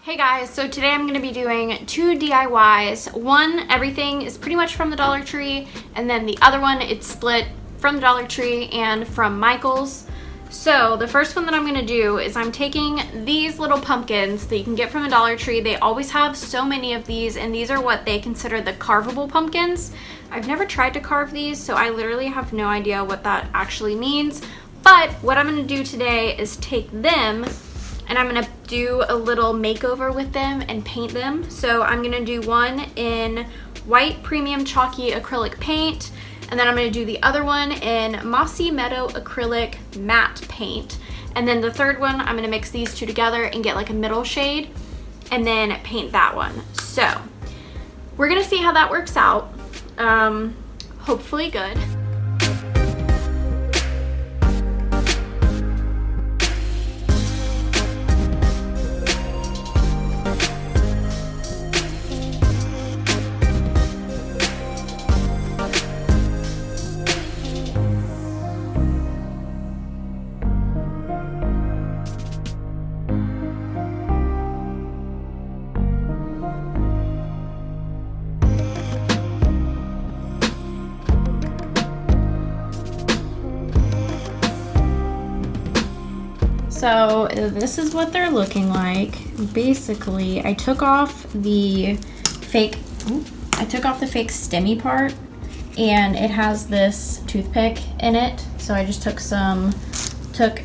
Hey guys, so today I'm going to be doing two DIYs. One, everything is pretty much from the Dollar Tree, and then the other one, it's split from the Dollar Tree and from Michael's. So the first one that I'm going to do is I'm taking these little pumpkins that you can get from the Dollar Tree. They always have so many of these, and these are what they consider the carvable pumpkins. I've never tried to carve these, so I literally have no idea what that actually means. But what I'm going to do today is take them and I'm gonna do a little makeover with them and paint them. So I'm gonna do one in white premium chalky acrylic paint, and then I'm gonna do the other one in mossy meadow acrylic matte paint. And then the third one, I'm gonna mix these two together and get like a middle shade and then paint that one. So we're gonna see how that works out. Hopefully good. So this is what they're looking like. Basically, I took off the fake stemmy part, and it has this toothpick in it. So I just took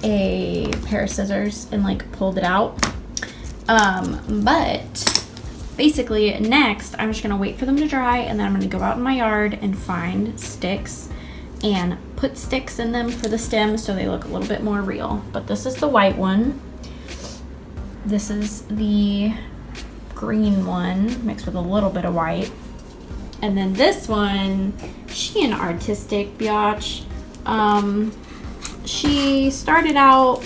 a pair of scissors and like pulled it out. But basically next I'm just gonna wait for them to dry, and then I'm gonna go out in my yard and find sticks and put sticks in them for the stems so they look a little bit more real. But this is the white one. This is the green one mixed with a little bit of white. And then this one, she an artistic biatch. She started out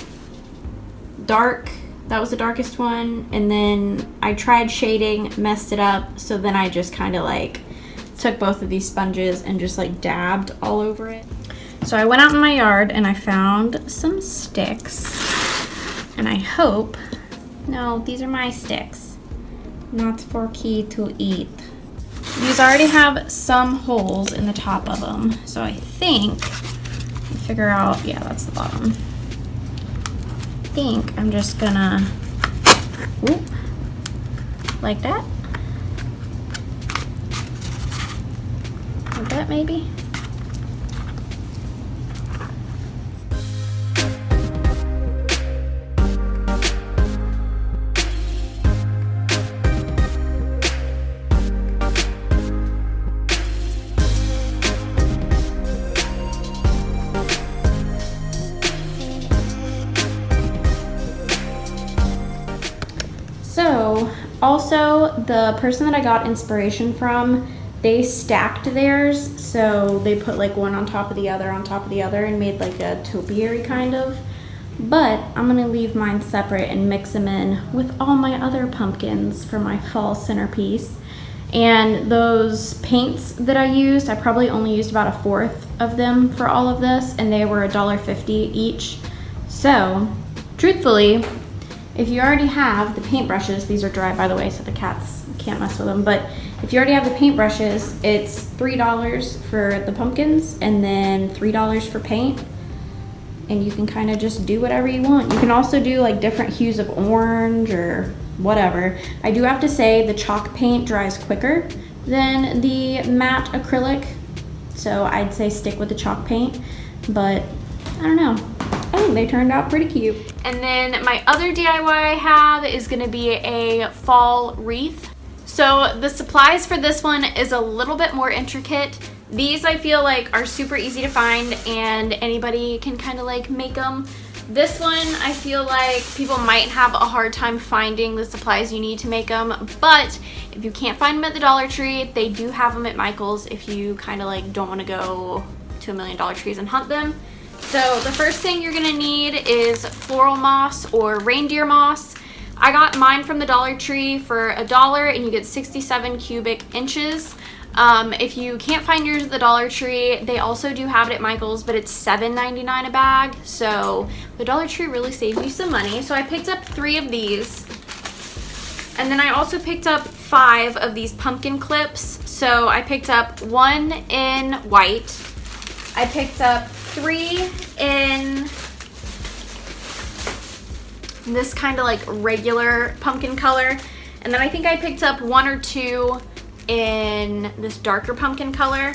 dark. That was the darkest one. And then I tried shading, messed it up. So then I just kind of like took both of these sponges and just like dabbed all over it. So I went out in my yard and I found some sticks, and I hope, no, these are my sticks, not for Key to eat. These already have some holes in the top of them, so I think, figure out, yeah, that's the bottom. I think I'm just gonna, whoop, like that. Like that maybe. So also the person that I got inspiration from, they stacked theirs, so they put like one on top of the other and made like a topiary kind of. But I'm gonna leave mine separate and mix them in with all my other pumpkins for my fall centerpiece. And those paints that I used, I probably only used about a fourth of them for all of this, and they were $1.50 each. So truthfully, if you already have the paintbrushes, these are dry by the way, so the cats can't mess with them, but if you already have the paintbrushes, it's $3 for the pumpkins and then $3 for paint, and you can kind of just do whatever you want. You can also do like different hues of orange or whatever. I do have to say the chalk paint dries quicker than the matte acrylic, so I'd say stick with the chalk paint, but I don't know. I think they turned out pretty cute. And then my other DIY I have is gonna be a fall wreath. So the supplies for this one is a little bit more intricate. These I feel like are super easy to find and anybody can kind of like make them. This one I feel like people might have a hard time finding the supplies you need to make them, but if you can't find them at the Dollar Tree, they do have them at Michael's if you kind of like don't want to go to a million Dollar Trees and hunt them. So the first thing you're gonna need is floral moss or reindeer moss. I got mine from the Dollar Tree for $1 and you get 67 cubic inches. If you can't find yours at the Dollar Tree, they also do have it at Michael's, but it's $7.99 a bag. So the Dollar Tree really saved me some money. So I picked up 3 of these. And then I also picked up 5 of these pumpkin clips. So I picked up 1 in white. I picked up 3 in this kind of like regular pumpkin color. And then I think I picked up 1 or 2 in this darker pumpkin color.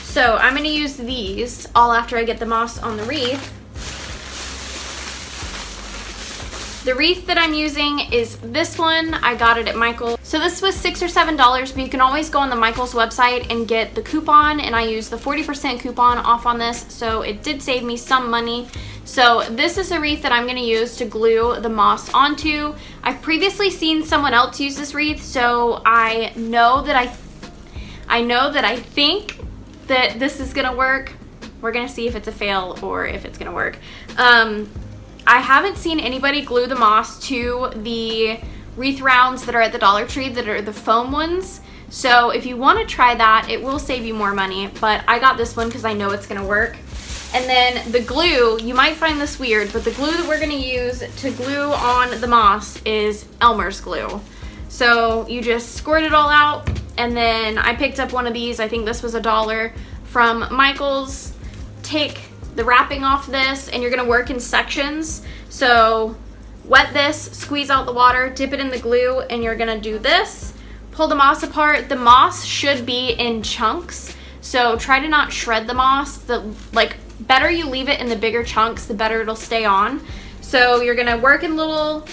So I'm gonna use these all after I get the moss on the wreath. The wreath that I'm using is this one. I got it at Michael's. So this was $6 or $7, but you can always go on the Michael's website and get the coupon, and I used the 40% coupon off on this, so it did save me some money. So this is a wreath that I'm gonna use to glue the moss onto. I've previously seen someone else use this wreath, so I know that I think that this is gonna work. We're gonna see if it's a fail or if it's gonna work. I haven't seen anybody glue the moss to the wreath rounds that are at the Dollar Tree that are the foam ones. So if you want to try that, it will save you more money, but I got this one because I know it's going to work. And then the glue, you might find this weird, but the glue that we're going to use to glue on the moss is Elmer's glue. So you just squirt it all out, and then I picked up one of these. I think this was $1 from Michael's. Take the wrapping off this, and you're gonna work in sections. So wet this, squeeze out the water, dip it in the glue, and you're gonna do this. Pull the moss apart. The moss should be in chunks, so try to not shred the moss. The better you leave it in the bigger chunks, the better it'll stay on. So you're gonna work in little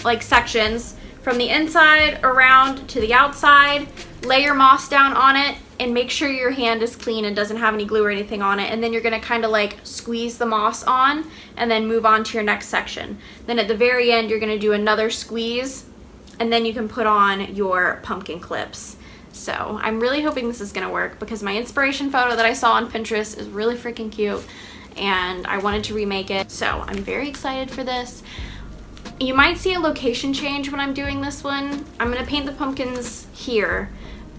like sections from the inside around to the outside. Lay your moss down on it, and make sure your hand is clean and doesn't have any glue or anything on it. And then you're gonna kind of like squeeze the moss on and then move on to your next section. Then at the very end, you're gonna do another squeeze, and then you can put on your pumpkin clips. So I'm really hoping this is gonna work because my inspiration photo that I saw on Pinterest is really freaking cute, and I wanted to remake it. So I'm very excited for this. You might see a location change when I'm doing this one. I'm gonna paint the pumpkins here,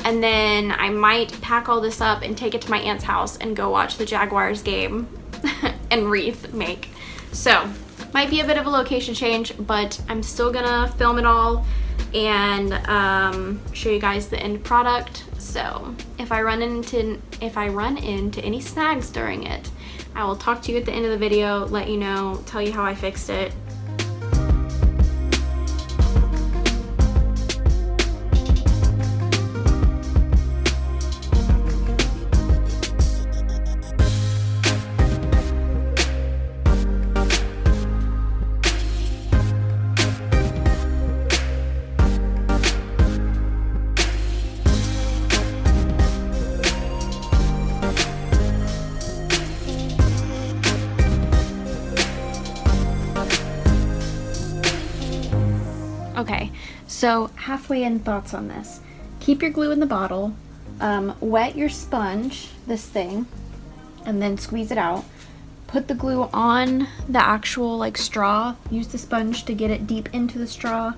and then I might pack all this up and take it to my aunt's house and go watch the Jaguars game and wreath make. So might be a bit of a location change, but I'm still gonna film it all and show you guys the end product. So if I run into any snags during it, I will talk to you at the end of the video, let you know, tell you how I fixed it. Okay, so halfway in, thoughts on this. Keep your glue in the bottle, wet your sponge, this thing, and then squeeze it out. Put the glue on the actual like straw, use the sponge to get it deep into the straw,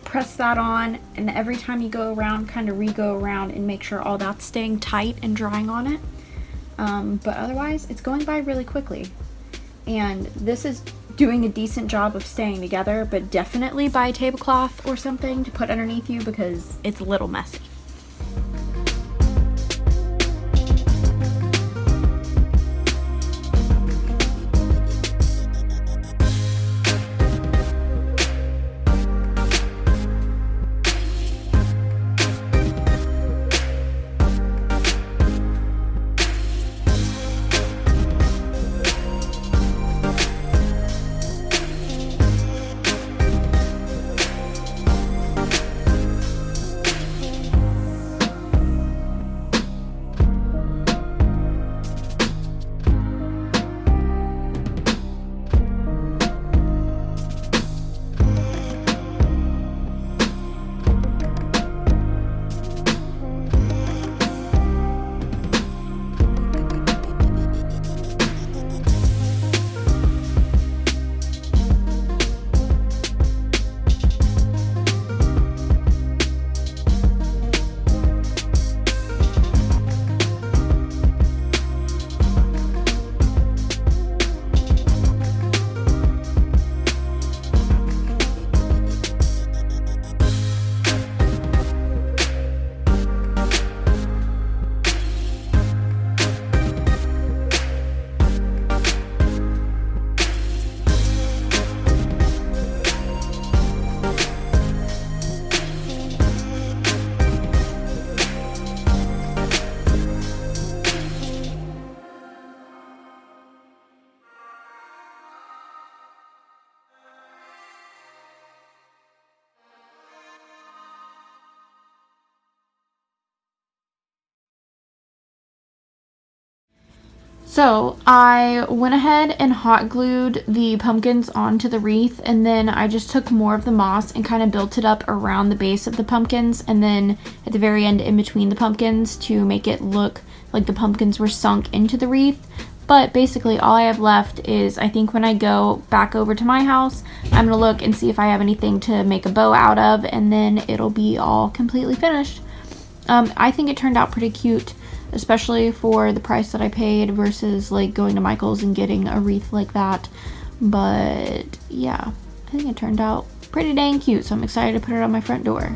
press that on, and every time you go around, kind of re-go around and make sure all that's staying tight and drying on it. But otherwise, it's going by really quickly. And this is doing a decent job of staying together, but definitely buy a tablecloth or something to put underneath you because it's a little messy. So I went ahead and hot glued the pumpkins onto the wreath, and then I just took more of the moss and kind of built it up around the base of the pumpkins, and then at the very end in between the pumpkins to make it look like the pumpkins were sunk into the wreath. But basically all I have left is, I think when I go back over to my house, I'm gonna look and see if I have anything to make a bow out of, and then it'll be all completely finished. I think it turned out pretty cute, especially for the price that I paid versus like going to Michael's and getting a wreath like that. But yeah, I think it turned out pretty dang cute, so I'm excited to put it on my front door.